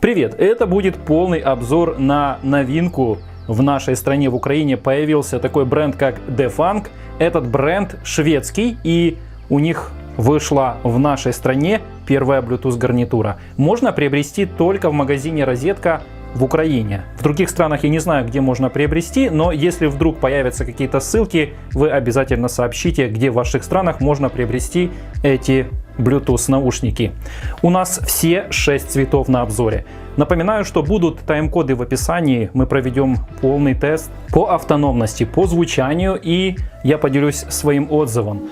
Привет! Это будет полный обзор на новинку. В нашей стране, в Украине, появился такой бренд, как Defunk. Этот бренд шведский, и у них вышла в нашей стране первая Bluetooth гарнитура. Можно приобрести только в магазине Розетка в Украине. В других странах я не знаю, где можно приобрести, но если вдруг появятся какие-то ссылки, вы обязательно сообщите, где в ваших странах можно приобрести эти Bluetooth наушники. У нас все 6 цветов на обзоре. Напоминаю, что будут тайм-коды в описании. Мы проведем полный тест по автономности, по звучанию, и я поделюсь своим отзывом.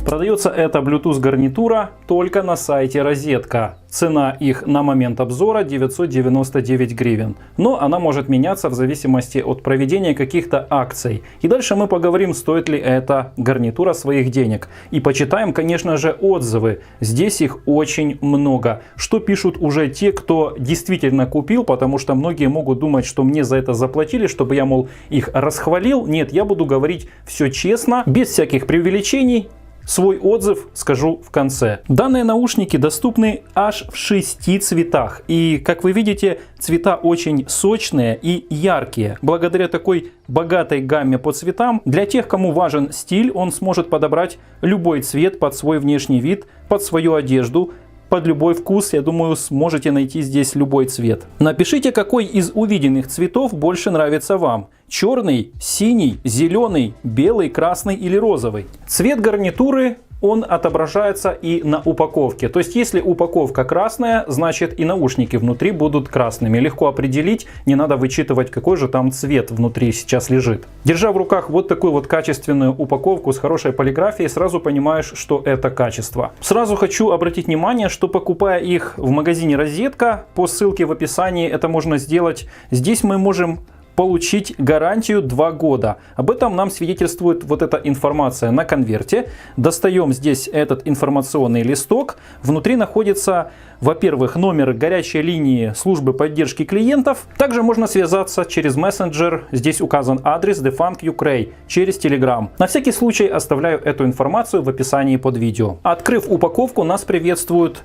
Продается эта Bluetooth гарнитура только на сайте Розетка. Цена их на момент обзора 999 гривен. Но она может меняться в зависимости от проведения каких-то акций. И дальше мы поговорим, стоит ли эта гарнитура своих денег. И почитаем, конечно же, отзывы. Здесь их очень много. Что пишут уже те, кто действительно купил, потому что многие могут думать, что мне за это заплатили, чтобы я, мол, их расхвалил. Нет, я буду говорить все честно, без всяких преувеличений. Свой отзыв скажу в конце. Данные наушники доступны аж в 6 цветах. И, как вы видите, цвета очень сочные и яркие. Благодаря такой богатой гамме по цветам, для тех, кому важен стиль, он сможет подобрать любой цвет под свой внешний вид, под свою одежду, под любой вкус. Я думаю, сможете найти здесь любой цвет. Напишите, какой из увиденных цветов больше нравится вам. Черный, синий, зеленый, белый, красный или розовый. Цвет гарнитуры, он отображается и на упаковке. То есть, если упаковка красная, значит и наушники внутри будут красными. Легко определить, не надо вычитывать, какой же там цвет внутри сейчас лежит. Держа в руках вот такую вот качественную упаковку с хорошей полиграфией, сразу понимаешь, что это качество. Сразу хочу обратить внимание, что покупая их в магазине Розетка, по ссылке в описании это можно сделать, здесь мы можем получить гарантию 2 года. Об этом нам свидетельствует вот эта информация на конверте. Достаем здесь этот информационный листок. Внутри находится, во-первых, номер горячей линии службы поддержки клиентов. Также можно связаться через мессенджер. Здесь указан адрес Defunk Ukraine через Telegram. На всякий случай оставляю эту информацию в описании под видео. Открыв упаковку, нас приветствует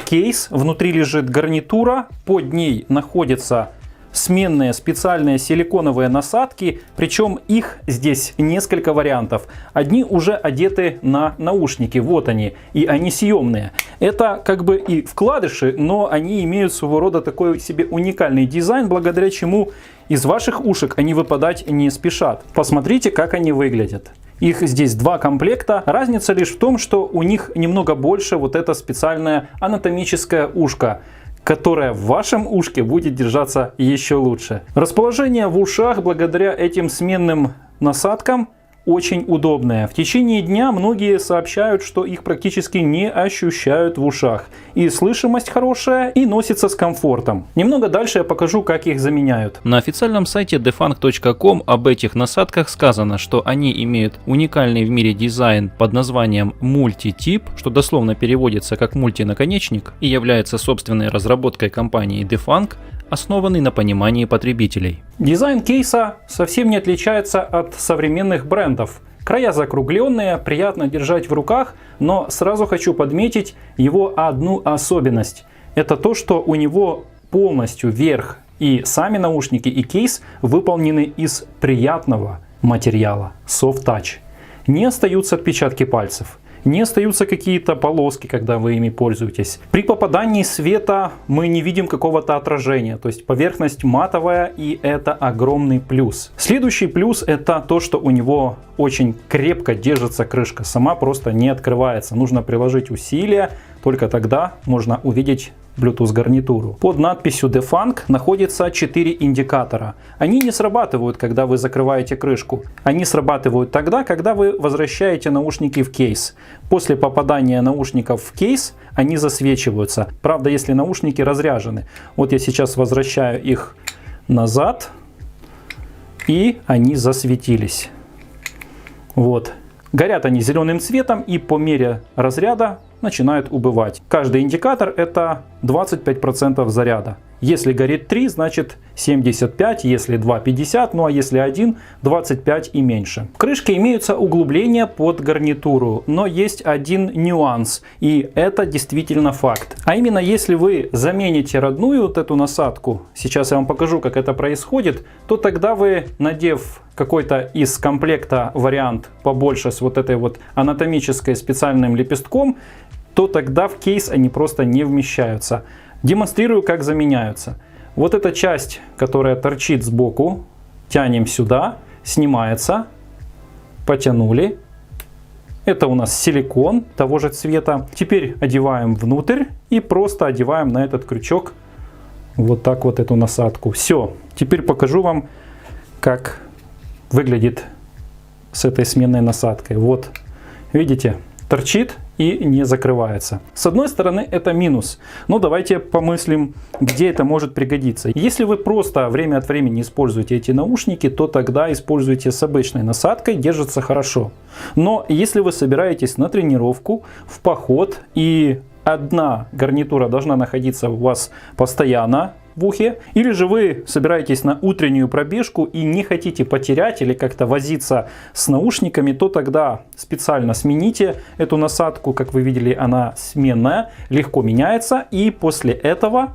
кейс. Внутри лежит гарнитура. Под ней находится сменные специальные силиконовые насадки, причем их здесь несколько вариантов. Одни уже одеты на наушники, вот они, и они съемные. Это как бы и вкладыши, но они имеют своего рода такой себе уникальный дизайн, благодаря чему из ваших ушек они выпадать не спешат. Посмотрите, как они выглядят. Их здесь 2 комплекта. Разница лишь в том, что у них немного больше вот это специальное анатомическое ушко, которая в вашем ушке будет держаться еще лучше. Расположение в ушах благодаря этим сменным насадкам очень удобное. В течение дня многие сообщают, что их практически не ощущают в ушах. И слышимость хорошая, и носится с комфортом. Немного дальше я покажу, как их заменяют. На официальном сайте defunk.com об этих насадках сказано, что они имеют уникальный в мире дизайн под названием мультитип, что дословно переводится как мультинаконечник, и является собственной разработкой компании Defunk, основанный на понимании потребителей. Дизайн кейса совсем не отличается от современных брендов. Края закругленные, приятно держать в руках, но сразу хочу подметить его одну особенность. Это то, что у него полностью верх и сами наушники, и кейс выполнены из приятного материала Soft Touch. Не остаются отпечатки пальцев. Не остаются какие-то полоски, когда вы ими пользуетесь. При попадании света мы не видим какого-то отражения. То есть поверхность матовая, и это огромный плюс. Следующий плюс — это то, что у него очень крепко держится крышка. Сама просто не открывается. Нужно приложить усилия. Только тогда можно увидеть Bluetooth гарнитуру. Под надписью Defunk находится 4 индикатора. Они не срабатывают, когда вы закрываете крышку. Они срабатывают тогда, когда вы возвращаете наушники в кейс. После попадания наушников в кейс они засвечиваются. Правда, если наушники разряжены. Вот я сейчас возвращаю их назад, и они засветились. Вот. Горят они зеленым цветом, и по мере разряда начинают убывать. Каждый индикатор — это 25% заряда. Если горит 3, значит 75, если 2 50, ну а если 1 25 и меньше. В крышке имеются углубления под гарнитуру, но есть один нюанс, и это действительно факт. А именно, если вы замените родную вот эту насадку, сейчас я вам покажу, как это происходит, то тогда вы, надев какой-то из комплекта вариант побольше с вот этой вот анатомической специальным лепестком, то тогда в кейс они просто не вмещаются. Демонстрирую, как заменяются. Вот эта часть, которая торчит сбоку, тянем сюда, снимается, потянули. Это у нас силикон того же цвета. Теперь одеваем внутрь и просто одеваем на этот крючок вот так вот эту насадку. Все. Теперь покажу вам, как выглядит с этой сменной насадкой. Вот, видите, торчит и не закрывается. С одной стороны, это минус, но давайте помыслим, где это может пригодиться. Если вы просто время от времени используете эти наушники, то тогда используйте с обычной насадкой, держится хорошо. Но если вы собираетесь на тренировку, в поход, и одна гарнитура должна находиться у вас постоянно в ухе, или же вы собираетесь на утреннюю пробежку и не хотите потерять или как-то возиться с наушниками, то тогда специально смените эту насадку. Как вы видели, она сменная, легко меняется, и после этого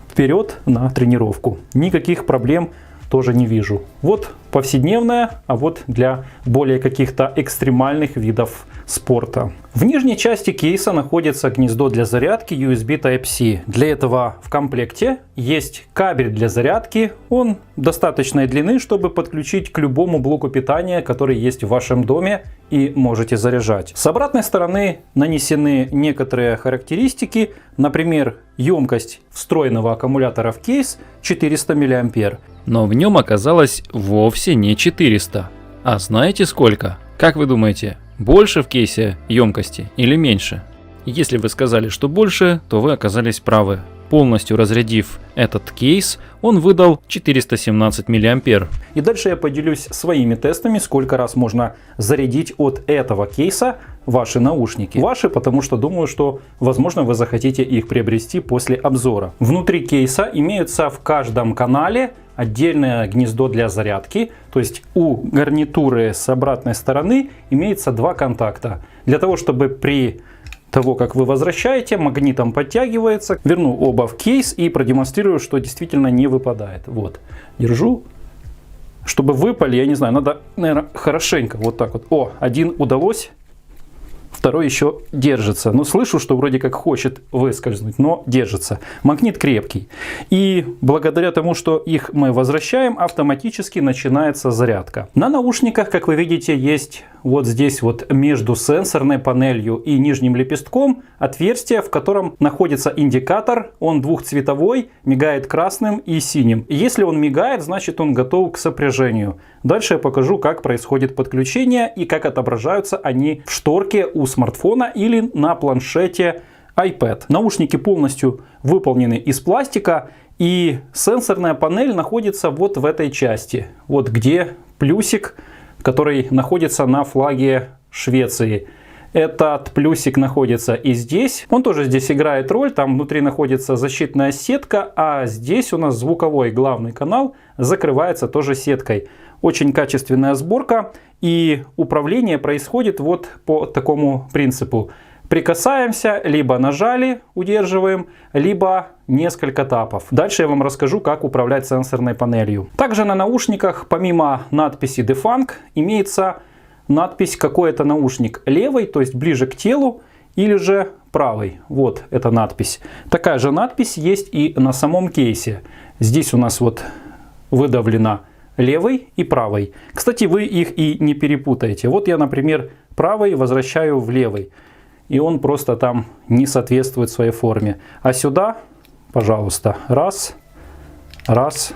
вперед на тренировку. Никаких проблем тоже не вижу. Вот повседневная, а вот для более каких-то экстремальных видов спорта. В нижней части кейса находится гнездо для зарядки USB Type-C. Для этого в комплекте есть кабель для зарядки. Он достаточной длины, чтобы подключить к любому блоку питания, который есть в вашем доме, и можете заряжать. С обратной стороны нанесены некоторые характеристики. Например, емкость встроенного аккумулятора в кейс 400 мА. Но в нем оказалось вовсе не 400. А знаете сколько? Как вы думаете, больше в кейсе емкости или меньше? Если вы сказали, что больше, то вы оказались правы. Полностью разрядив этот кейс, он выдал 417 мА. И дальше я поделюсь своими тестами, сколько раз можно зарядить от этого кейса ваши наушники. Ваши, потому что думаю, что возможно вы захотите их приобрести после обзора. Внутри кейса имеются в каждом канале отдельное гнездо для зарядки, то есть у гарнитуры с обратной стороны имеется два контакта. Для того, чтобы при того, как вы возвращаете, магнитом подтягивается. Верну оба в кейс и продемонстрирую, что действительно не выпадает. Вот, держу. Чтобы выпали, я не знаю, надо, наверное, хорошенько вот так вот. О, один удалось. Второй еще держится. Но слышу, что вроде как хочет выскользнуть, но держится. Магнит крепкий. И благодаря тому, что их мы возвращаем, автоматически начинается зарядка. На наушниках, как вы видите, есть вот здесь вот между сенсорной панелью и нижним лепестком отверстие, в котором находится индикатор. Он двухцветовой, мигает красным и синим. Если он мигает, значит он готов к сопряжению. Дальше я покажу, как происходит подключение и как отображаются они в шторке у смартфона или на планшете iPad. Наушники полностью выполнены из пластика, и сенсорная панель находится вот в этой части. Вот где плюсик, который находится на флаге Швеции. Этот плюсик находится и здесь. Он тоже здесь играет роль. Там внутри находится защитная сетка, а здесь у нас звуковой главный канал закрывается тоже сеткой. Очень качественная сборка, и управление происходит вот по такому принципу. Прикасаемся, либо нажали, удерживаем, либо несколько тапов. Дальше я вам расскажу, как управлять сенсорной панелью. Также на наушниках, помимо надписи Defunk, имеется надпись, какой это наушник: левый, то есть ближе к телу, или же правый. Вот эта надпись. Такая же надпись есть и на самом кейсе. Здесь у нас вот выдавлена левый и правый. Кстати, вы их и не перепутаете. Вот я, например, правый возвращаю в левый, и он просто там не соответствует своей форме. А сюда, пожалуйста, раз, раз,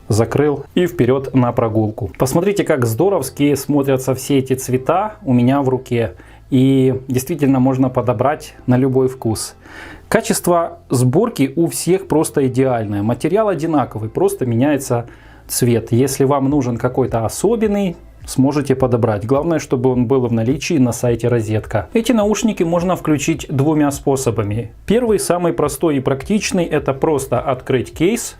закрыл и вперед на прогулку. Посмотрите, как здоровски смотрятся все эти цвета у меня в руке. И действительно можно подобрать на любой вкус. Качество сборки у всех просто идеальное. Материал одинаковый, просто меняется цвет. Если вам нужен какой-то особенный сможете подобрать. Главное, чтобы он был в наличии на сайте Розетка. Эти наушники можно включить двумя способами. Первый, самый простой и практичный, это просто открыть кейс,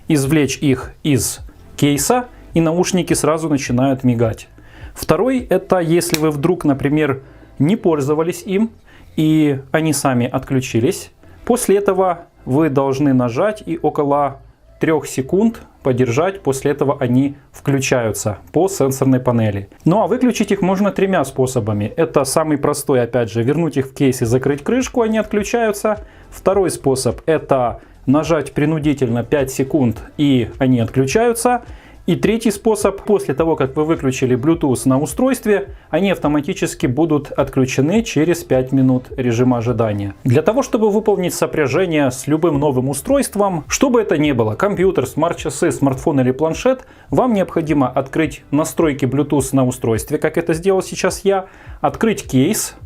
извлечь их из кейса, и наушники сразу начинают мигать. Второй, это если вы вдруг, например, не пользовались им, и они сами отключились. После этого вы должны нажать и около 3 секунд подержать, после этого они включаются по сенсорной панели. Ну а выключить их можно 3 способами. Это самый простой, опять же, вернуть их в кейс и закрыть крышку, они отключаются. Второй способ, это нажать принудительно 5 секунд и они отключаются. И третий способ, после того, как вы выключили Bluetooth на устройстве, они автоматически будут отключены через 5 минут режима ожидания. Для того, чтобы выполнить сопряжение с любым новым устройством, что бы это ни было, компьютер, смарт-часы, смартфон или планшет, вам необходимо открыть настройки Bluetooth на устройстве, как это сделал сейчас я, открыть кейс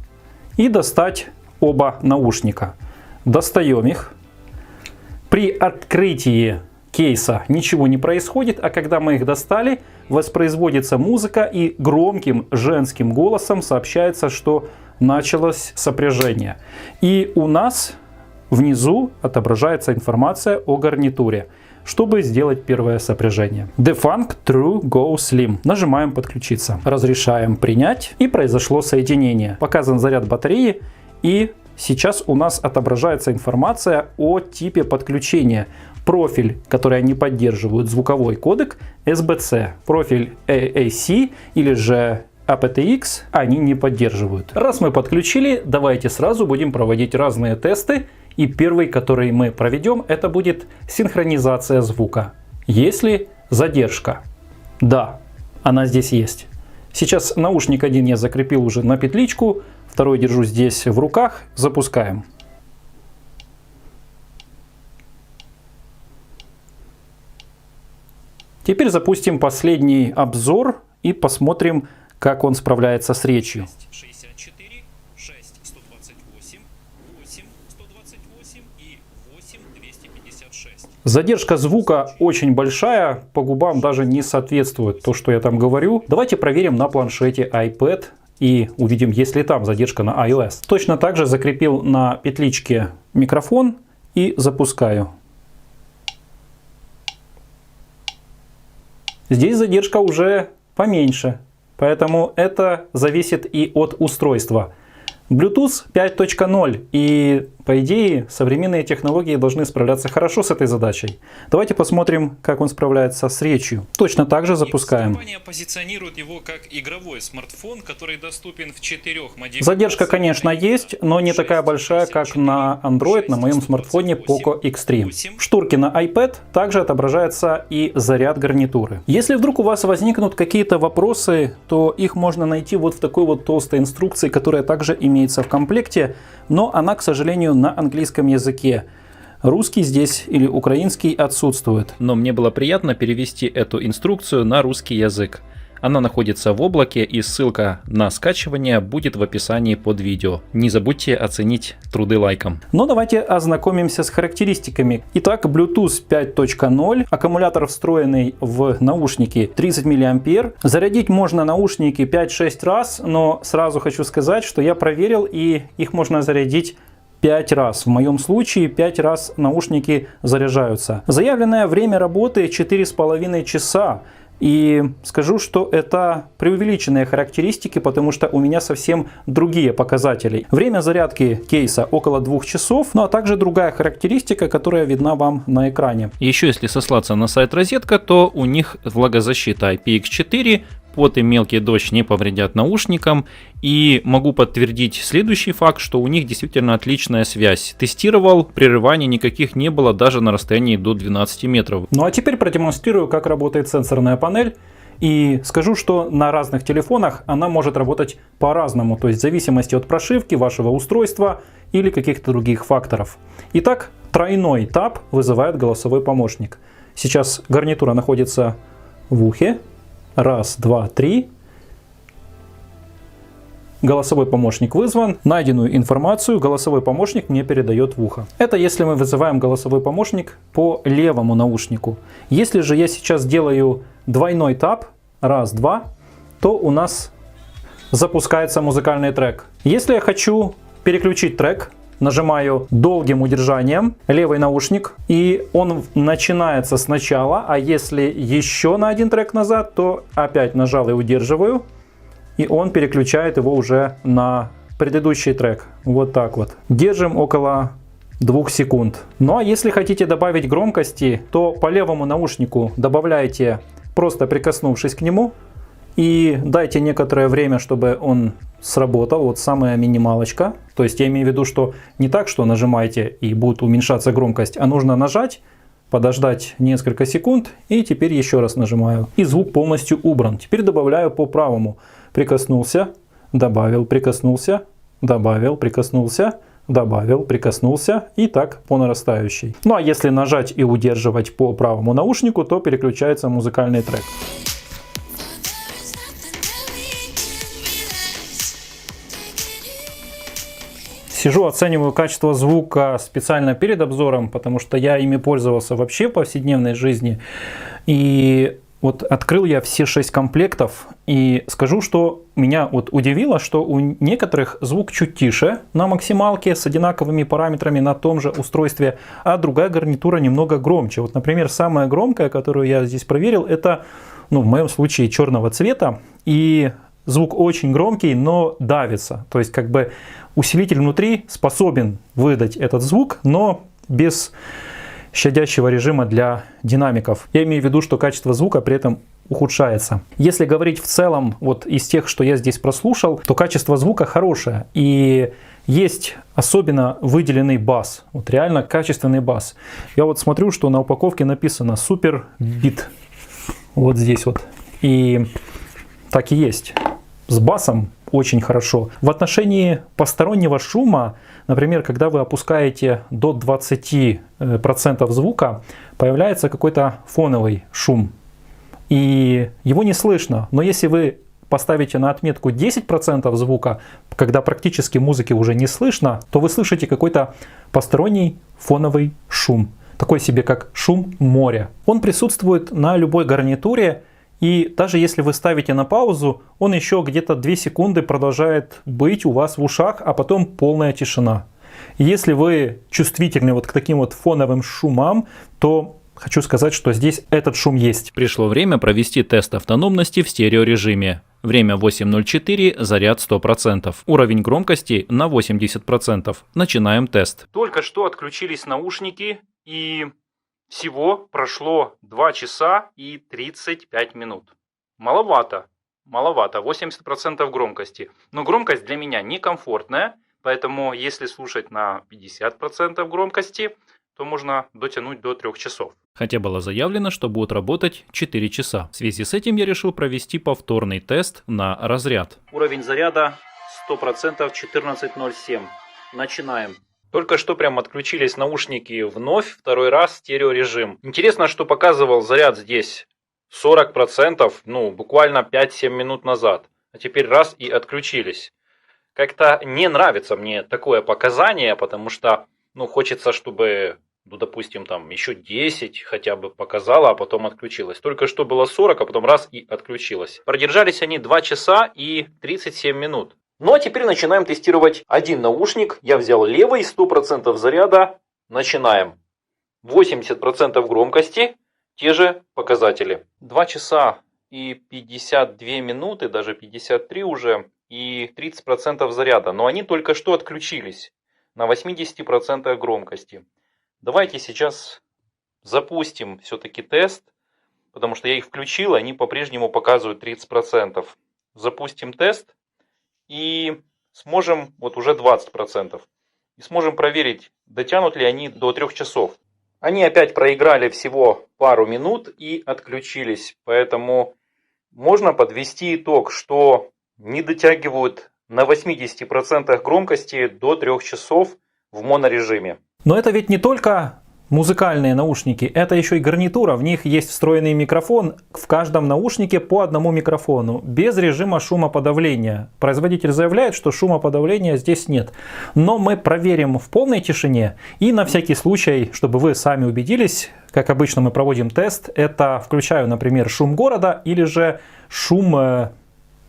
и достать оба наушника. Достаем их. При открытии кейса ничего не происходит, а когда мы их достали, воспроизводится музыка и громким женским голосом сообщается, что началось сопряжение. И у нас внизу отображается информация о гарнитуре, чтобы сделать первое сопряжение. Defunk True Go Slim. Нажимаем подключиться. Разрешаем принять, и произошло соединение. Показан заряд батареи, и сейчас у нас отображается информация о типе подключения. Профиль, который они поддерживают, звуковой кодек SBC. Профиль AAC или же aptX они не поддерживают. Раз мы подключили, давайте сразу будем проводить разные тесты. И первый, который мы проведем, это будет синхронизация звука. Есть ли задержка? Да, она здесь есть. Сейчас наушник один я закрепил уже на петличку, второй держу здесь в руках. Запускаем. Теперь запустим последний обзор и посмотрим, как он справляется с речью. 64, 6, 128, 8, 128 и 8, 256. Задержка звука очень большая, по губам даже не соответствует то, что я там говорю. Давайте проверим на планшете iPad и увидим, есть ли там задержка на iOS. Точно так же закрепил на петличке микрофон и запускаю. Здесь задержка уже поменьше, поэтому это зависит и от устройства. Bluetooth 5.0, и по идее современные технологии должны справляться хорошо с этой задачей. Давайте посмотрим, как он справляется с речью. Точно так же запускаем. Компания позиционирует его как игровой смартфон, который доступен в 4 модификациях. Задержка, конечно, есть, но не такая большая, как на Android, на моем смартфоне Poco X3. В шторке на iPad также отображается и заряд гарнитуры. Если вдруг у вас возникнут какие-то вопросы, то их можно найти вот в такой вот толстой инструкции, которая также имеется в комплекте, но она, к сожалению, на английском языке. Русский здесь или украинский отсутствует. Но мне было приятно перевести эту инструкцию на русский язык. Она находится в облаке, и ссылка на скачивание будет в описании под видео. Не забудьте оценить труды лайком. Но давайте ознакомимся с характеристиками. Итак, Bluetooth 5.0, аккумулятор встроенный в наушники 30 мА. Зарядить можно наушники 5-6 раз, но сразу хочу сказать, что я проверил, и их можно зарядить 5 раз. В моем случае 5 раз наушники заряжаются. Заявленное время работы 4,5 часа. И скажу, что это преувеличенные характеристики, потому что у меня совсем другие показатели. Время зарядки кейса около 2 часов, ну а также другая характеристика, которая видна вам на экране. Еще если сослаться на сайт Розетка, то у них влагозащита IPX4, пот и мелкий дождь не повредят наушникам. И могу подтвердить следующий факт, что у них действительно отличная связь. Тестировал, прерываний никаких не было даже на расстоянии до 12 метров. Ну а теперь продемонстрирую, как работает сенсорная панель. И скажу, что на разных телефонах она может работать по-разному, то есть в зависимости от прошивки вашего устройства или каких-то других факторов. Итак, тройной тап вызывает голосовой помощник. Сейчас гарнитура находится в ухе. Раз, два, три. Голосовой помощник вызван. Найденную информацию голосовой помощник мне передает в ухо. Это если мы вызываем голосовой помощник по левому наушнику. Если же я сейчас делаю двойной тап, раз, два, то у нас запускается музыкальный трек. Если я хочу переключить трек, нажимаю долгим удержанием левый наушник, и он начинается сначала, а если еще на один трек назад, то опять нажал и удерживаю, и он переключает его уже на предыдущий трек. Вот так вот. Держим около 2 секунд. Ну а если хотите добавить громкости, то по левому наушнику добавляйте, просто прикоснувшись к нему, и дайте некоторое время, чтобы он сработал. Вот самая минималочка. То есть я имею в виду, что не так, что нажимаете и будет уменьшаться громкость, а нужно нажать, подождать несколько секунд, и теперь еще раз нажимаю. И звук полностью убран. Теперь добавляю по правому. Прикоснулся, добавил, прикоснулся, добавил, прикоснулся, добавил, прикоснулся, и так по нарастающей. Ну а если нажать и удерживать по правому наушнику, то переключается музыкальный трек. Сижу, оцениваю качество звука специально перед обзором, потому что я ими пользовался вообще в повседневной жизни. И вот открыл я все 6 комплектов, и скажу, что меня вот удивило, что у некоторых звук чуть тише на максималке с одинаковыми параметрами на том же устройстве, а другая гарнитура немного громче. Вот, например, самая громкая, которую я здесь проверил, это, ну, в моем случае черного цвета, и звук очень громкий, но давится. То есть как бы усилитель внутри способен выдать этот звук, но без щадящего режима для динамиков. Я имею в виду, что качество звука при этом ухудшается. Если говорить в целом, вот из тех, что я здесь прослушал, то качество звука хорошее. И есть особенно выделенный бас. Вот реально качественный бас. Я вот смотрю, что на упаковке написано Super Beat. Вот здесь вот. И так и есть. С басом очень хорошо. В отношении постороннего шума, например, когда вы опускаете до 20% звука, появляется какой-то фоновый шум. И его не слышно. Но если вы поставите на отметку 10% звука, когда практически музыки уже не слышно, то вы слышите какой-то посторонний фоновый шум. Такой себе, как шум моря. Он присутствует на любой гарнитуре. И даже если вы ставите на паузу, он еще где-то 2 секунды продолжает быть у вас в ушах, а потом полная тишина. И если вы чувствительны вот к таким вот фоновым шумам, то хочу сказать, что здесь этот шум есть. Пришло время провести тест автономности в стереорежиме. Время 8:04, заряд 100%. Уровень громкости на 80%. Начинаем тест. Только что отключились наушники, и всего прошло 2 часа и 35 минут. Маловато, 80% громкости. Но громкость для меня некомфортная, поэтому если слушать на 50% громкости, то можно дотянуть до 3 часов. Хотя было заявлено, что будут работать 4 часа. В связи с этим я решил провести повторный тест на разряд. Уровень заряда 100%, 14:07. Начинаем. Только что прям отключились наушники вновь, второй раз стереорежим. Интересно, что показывал заряд здесь 40%, буквально 5-7 минут назад. А теперь раз и отключились. Как-то не нравится мне такое показание, потому что, хочется, чтобы, допустим, там еще 10 хотя бы показало, а потом отключилось. Только что было 40, а потом раз и отключилось. Продержались они 2 часа и 37 минут. Ну а теперь начинаем тестировать один наушник. Я взял левый, 100% заряда. Начинаем. 80% громкости, те же показатели. 2 часа и 52 минуты, даже 53 уже, и 30% заряда. Но они только что отключились на 80% громкости. Давайте сейчас запустим все-таки тест, потому что я их включил, они по-прежнему показывают 30%. Запустим тест. И сможем, вот уже 20%, и сможем проверить, дотянут ли они до 3 часов. Они опять проиграли всего пару минут и отключились, поэтому можно подвести итог, что не дотягивают на 80% громкости до 3 часов в монорежиме. Но это ведь не только музыкальные наушники, это еще и гарнитура, в них есть встроенный микрофон, в каждом наушнике по одному микрофону, без режима шумоподавления. Производитель заявляет, что шумоподавления здесь нет. Но мы проверим в полной тишине, и на всякий случай, чтобы вы сами убедились, как обычно мы проводим тест, это включаю, например, шум города или же шум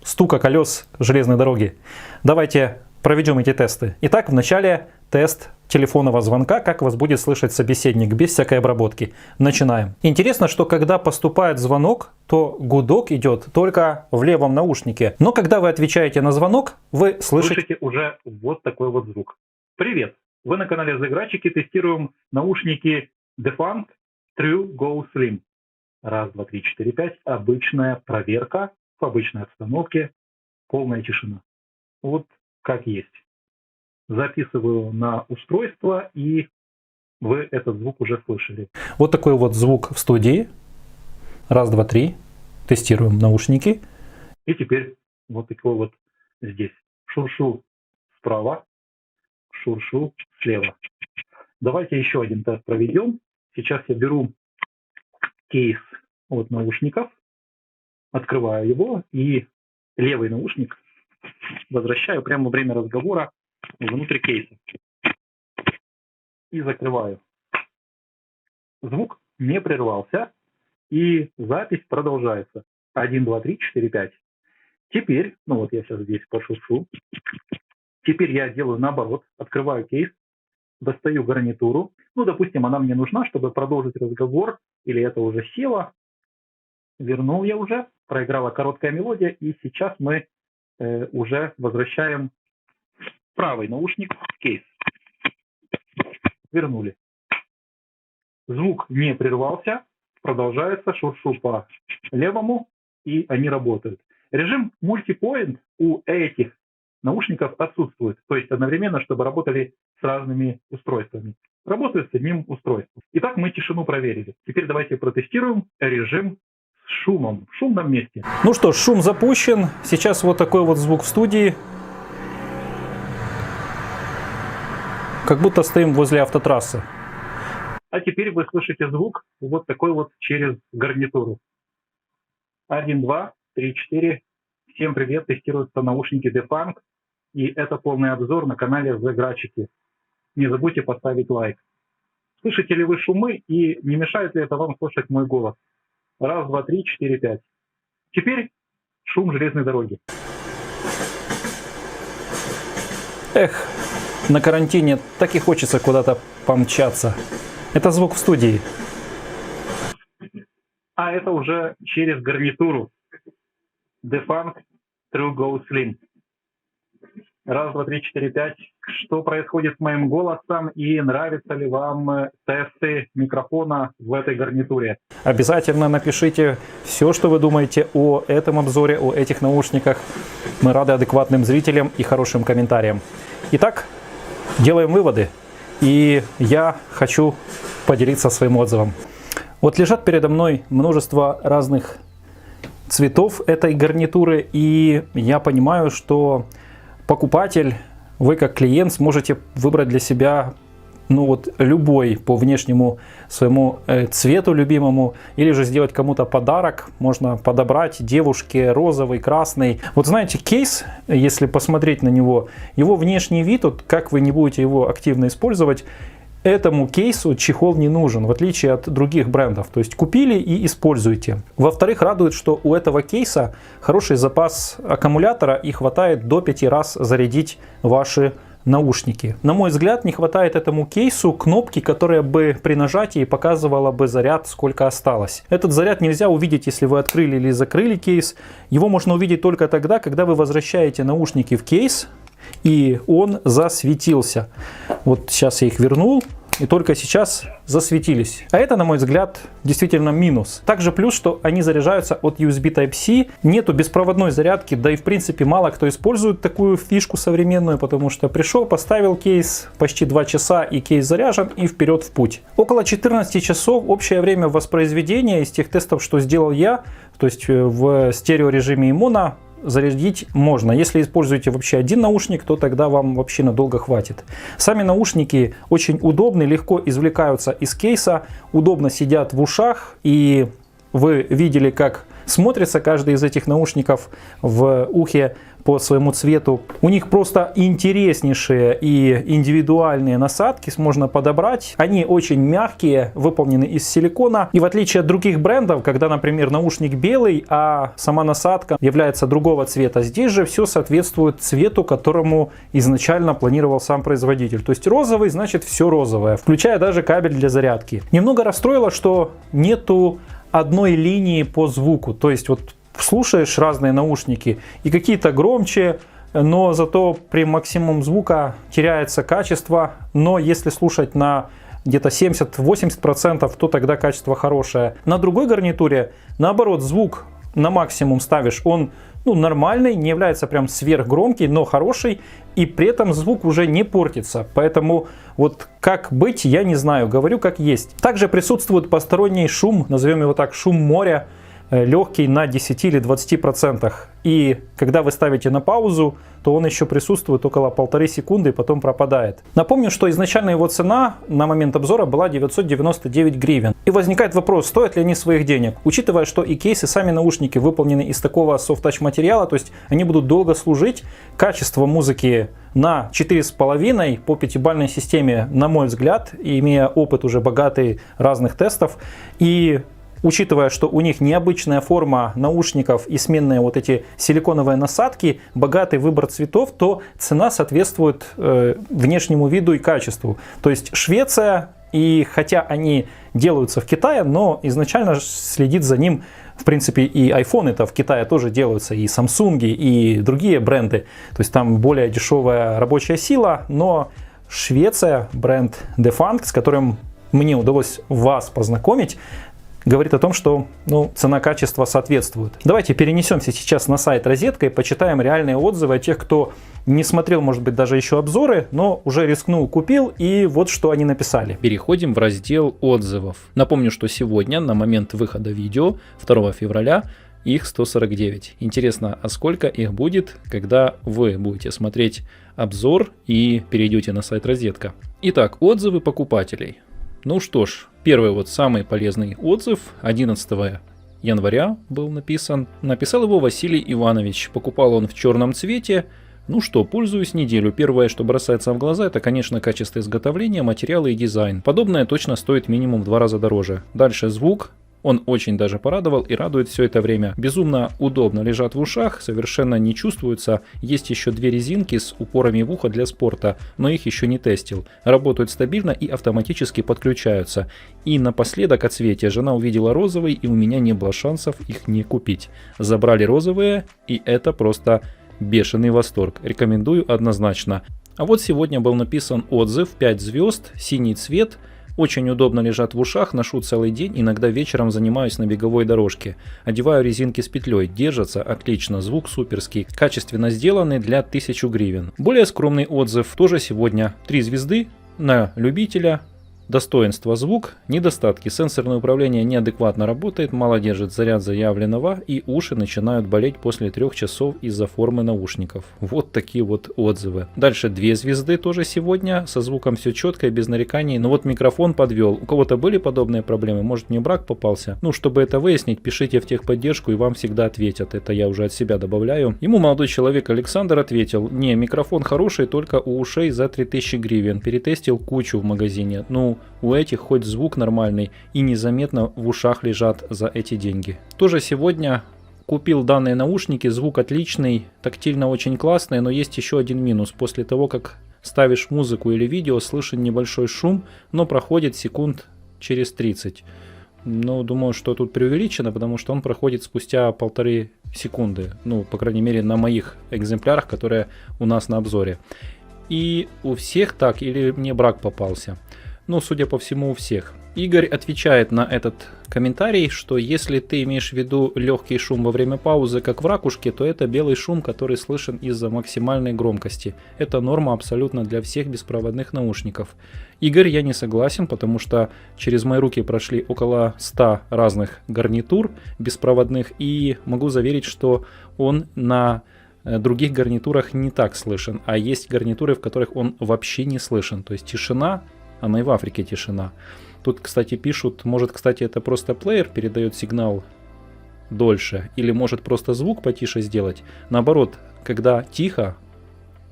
стука колес железной дороги. Давайте проведем эти тесты. Итак, вначале тест телефонного звонка, как вас будет слышать собеседник, без всякой обработки. Начинаем. Интересно, что когда поступает звонок, то гудок идет только в левом наушнике. Но когда вы отвечаете на звонок, вы слышите уже вот такой вот звук. Привет! Вы на канале Заиграчики, тестируем наушники Defunk True Go Slim. Раз, два, три, четыре, пять. Обычная проверка в обычной обстановке. Полная тишина. Вот как есть. Записываю на устройство, и вы этот звук уже слышали. Вот такой вот звук в студии. Раз, два, три. Тестируем наушники. И теперь вот такой вот здесь. Шуршу справа, шуршу слева. Давайте еще один тест проведем. Сейчас я беру кейс от наушников, открываю его и левый наушник возвращаю прямо во время разговора внутрь кейса. И закрываю. Звук не прервался, и запись продолжается. 1, 2, 3, 4, 5. Теперь, ну вот я сейчас здесь пошуршу. Теперь я делаю наоборот. Открываю кейс, достаю гарнитуру. Ну, допустим, она мне нужна, чтобы продолжить разговор, или это уже село. Вернул я уже, проиграла короткая мелодия, и сейчас мы уже возвращаем правый наушник в кейс. Вернули. Звук не прервался, продолжается, шуршу по левому, и они работают. Режим мультипоинт у этих наушников отсутствует, то есть одновременно, чтобы работали с разными устройствами. Работают с одним устройством. Итак, мы тишину проверили. Теперь давайте протестируем режим с шумом, в шумном месте. Ну что ж, шум запущен. Сейчас вот такой вот звук в студии. Как будто стоим возле автотрассы. А теперь вы слышите звук вот такой вот через гарнитуру. 1, 2, 3, 4. Всем привет, тестируются наушники Defunk. И это полный обзор на канале Заиграчики. Не забудьте поставить лайк. Слышите ли вы шумы и не мешает ли это вам слышать мой голос? Раз, два, три, четыре, пять. Теперь шум железной дороги. Эх, на карантине так и хочется куда-то помчаться. Это звук в студии. А это уже через гарнитуру. Defunk True Go Slim. Раз, два, три, четыре, пять. Что происходит с моим голосом и нравятся ли вам тесты микрофона в этой гарнитуре? Обязательно напишите все, что вы думаете о этом обзоре, о этих наушниках. Мы рады адекватным зрителям и хорошим комментариям. Итак, делаем выводы. И я хочу поделиться своим отзывом. Вот лежат передо мной множество разных цветов этой гарнитуры, и я понимаю, что покупатель, вы как клиент сможете выбрать для себя любой по внешнему своему цвету любимому, или же сделать кому-то подарок. Можно подобрать девушке розовый, красный. Вот знаете, кейс, если посмотреть на него, его внешний вид, вот как вы не будете его активно использовать, этому кейсу чехол не нужен, в отличие от других брендов. То есть купили и используйте. Во-вторых, радует, что у этого кейса хороший запас аккумулятора и хватает до 5 раз зарядить ваши наушники. На мой взгляд, не хватает этому кейсу кнопки, которая бы при нажатии показывала бы заряд, сколько осталось. Этот заряд нельзя увидеть, если вы открыли или закрыли кейс. Его можно увидеть только тогда, когда вы возвращаете наушники в кейс, и он засветился. Вот сейчас я их вернул, и только сейчас засветились. А это, на мой взгляд, действительно минус. Также плюс, что они заряжаются от USB Type-C. Нету беспроводной зарядки, да и в принципе мало кто использует такую фишку современную, потому что пришел, поставил кейс, почти 2 часа и кейс заряжен, и вперед в путь. Около 14 часов общее время воспроизведения из тех тестов, что сделал я, то есть в стереорежиме и моно, зарядить можно. Если используете вообще один наушник, то тогда вам вообще надолго хватит. Сами наушники очень удобны, легко извлекаются из кейса, удобно сидят в ушах, и вы видели, как смотрится каждый из этих наушников в ухе по своему цвету. У них просто интереснейшие и индивидуальные насадки можно подобрать. Они очень мягкие, выполнены из силикона. И в отличие от других брендов, когда, например, наушник белый, а сама насадка является другого цвета, здесь же все соответствует цвету, которому изначально планировал сам производитель. То есть розовый, значит все розовое, включая даже кабель для зарядки. Немного расстроило, что нету одной линии по звуку. То есть вот слушаешь разные наушники, и какие-то громче, но зато при максимум звука теряется качество. Но если слушать на где-то 70-80%, то тогда качество хорошее. На другой гарнитуре, наоборот, звук на максимум ставишь, он нормальный, не является прям сверхгромкий, но хороший, и при этом звук уже не портится. Поэтому вот как быть, я не знаю, говорю как есть. Также присутствует посторонний шум, назовем его так, шум моря, легкий на 10 или 20%. И когда вы ставите на паузу, то он еще присутствует около 1,5 секунды и потом пропадает. Напомню, что изначально его цена на момент обзора была 999 гривен. И возникает вопрос, стоят ли они своих денег. Учитывая, что и кейсы, сами наушники выполнены из такого soft-touch материала, то есть они будут долго служить, качество музыки на 4,5 по 5-бальной системе, на мой взгляд, имея опыт уже богатый разных тестов, и учитывая, что у них необычная форма наушников и сменные вот эти силиконовые насадки, богатый выбор цветов, то цена соответствует внешнему виду и качеству. То есть Швеция, и хотя они делаются в Китае, но изначально следит за ним, в принципе, и iPhone-то в Китае тоже делаются, и Samsung, и другие бренды. То есть там более дешевая рабочая сила, но Швеция, бренд Defunk, с которым мне удалось вас познакомить, говорит о том, что цена-качество соответствует. Давайте перенесемся сейчас на сайт Розетка и почитаем реальные отзывы от тех, кто не смотрел, может быть, даже еще обзоры, но уже рискнул, купил, и вот что они написали. Переходим в раздел отзывов. Напомню, что сегодня, на момент выхода видео, 2 февраля, их 149. Интересно, а сколько их будет, когда вы будете смотреть обзор и перейдете на сайт Розетка? Итак, отзывы покупателей. Ну что ж, первый самый полезный отзыв 11 января был написан. Написал его Василий Иванович. Покупал он в черном цвете. Ну что, пользуюсь неделю. Первое, что бросается в глаза, это, конечно, качество изготовления, материалы и дизайн. Подобное точно стоит минимум в 2 раза дороже. Дальше звук. Он очень даже порадовал и радует все это время. Безумно удобно лежат в ушах, совершенно не чувствуются. Есть еще 2 резинки с упорами в ухо для спорта, но их еще не тестил. Работают стабильно и автоматически подключаются. И напоследок о цвете. Жена увидела розовый, и у меня не было шансов их не купить. Забрали розовые, и это просто бешеный восторг. Рекомендую однозначно. А вот сегодня был написан отзыв 5 звезд, синий цвет. Очень удобно лежат в ушах, ношу целый день, иногда вечером занимаюсь на беговой дорожке. Одеваю резинки с петлей, держатся отлично, звук суперский, качественно сделаны для 1000 гривен. Более скромный отзыв тоже сегодня 3 звезды на любителя. Достоинства: звук, недостатки: сенсорное управление неадекватно работает, мало держит заряд заявленного, и уши начинают болеть после 3 часов из-за формы наушников. Вот такие вот отзывы. Дальше 2 звезды тоже сегодня, со звуком все четко и без нареканий, но вот микрофон подвел. У кого-то были подобные проблемы, может мне брак попался? Ну, чтобы это выяснить, пишите в техподдержку и вам всегда ответят, это я уже от себя добавляю. Ему молодой человек Александр ответил: не, микрофон хороший, только у ушей за 3000 гривен, перетестил кучу в магазине. Ну, у этих хоть звук нормальный и незаметно в ушах лежат за эти деньги. Тоже сегодня купил данные наушники, звук отличный, тактильно очень классный, но есть еще один минус. После того, как ставишь музыку или видео, слышен небольшой шум, но проходит секунд через 30. Ну, думаю, что тут преувеличено, потому что он проходит спустя 1,5 секунды. Ну, по крайней мере, на моих экземплярах, которые у нас на обзоре. И у всех так, или мне брак попался? Ну, судя по всему, у всех. Игорь отвечает на этот комментарий, что если ты имеешь в виду легкий шум во время паузы, как в ракушке, то это белый шум, который слышен из-за максимальной громкости. Это норма абсолютно для всех беспроводных наушников. Игорь, я не согласен, потому что через мои руки прошли около 100 разных гарнитур беспроводных, и могу заверить, что он на других гарнитурах не так слышен, а есть гарнитуры, в которых он вообще не слышен. То есть тишина, она и в Африке тишина. Тут, кстати, пишут, может, кстати, это просто плеер передает сигнал дольше, или может просто звук потише сделать. Наоборот, когда тихо,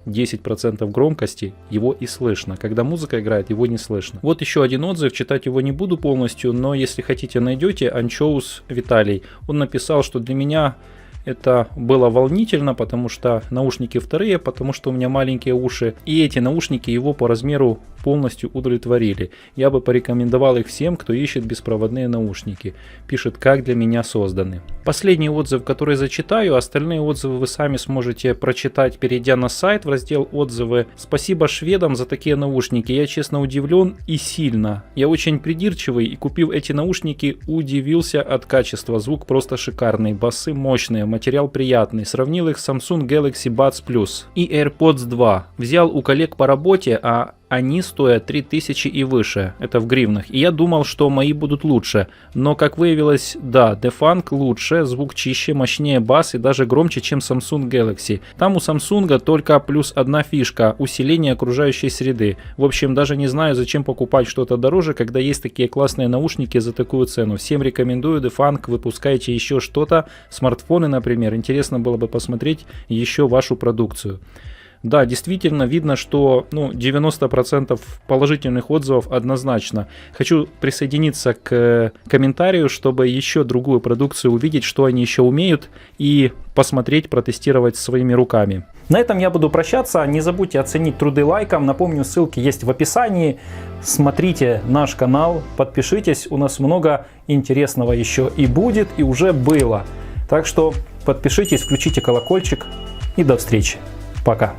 10% громкости, его и слышно. Когда музыка играет, его не слышно. Вот еще один отзыв, читать его не буду полностью, но если хотите, найдете. Анчоус Виталий. Он написал, что для меня это было волнительно, потому что наушники вторые, потому что у меня маленькие уши. И эти наушники его по размеру полностью удовлетворили. Я бы порекомендовал их всем, кто ищет беспроводные наушники. Пишет, как для меня созданы. Последний отзыв, который зачитаю, остальные отзывы вы сами сможете прочитать, перейдя на сайт в раздел «Отзывы». Спасибо шведам за такие наушники. Я честно удивлен и сильно. Я очень придирчивый и, купив эти наушники, удивился от качества. Звук просто шикарный, басы мощные, материал приятный. Сравнил их с Samsung Galaxy Buds Plus и AirPods 2. Взял у коллег по работе, а они стоят 3000 и выше, это в гривнах, и я думал, что мои будут лучше, но как выявилось, да, Defunk лучше, звук чище, мощнее бас и даже громче, чем Samsung Galaxy. Там у Samsung только плюс одна фишка, усиление окружающей среды. В общем, даже не знаю, зачем покупать что-то дороже, когда есть такие классные наушники за такую цену. Всем рекомендую Defunk, выпускайте еще что-то, смартфоны, например, интересно было бы посмотреть еще вашу продукцию. Да, действительно видно, что 90% положительных отзывов однозначно. Хочу присоединиться к комментарию, чтобы еще другую продукцию увидеть, что они еще умеют, и посмотреть, протестировать своими руками. На этом я буду прощаться. Не забудьте оценить труды лайком. Напомню, ссылки есть в описании. Смотрите наш канал, подпишитесь. У нас много интересного еще и будет, и уже было. Так что подпишитесь, включите колокольчик и до встречи. Пока.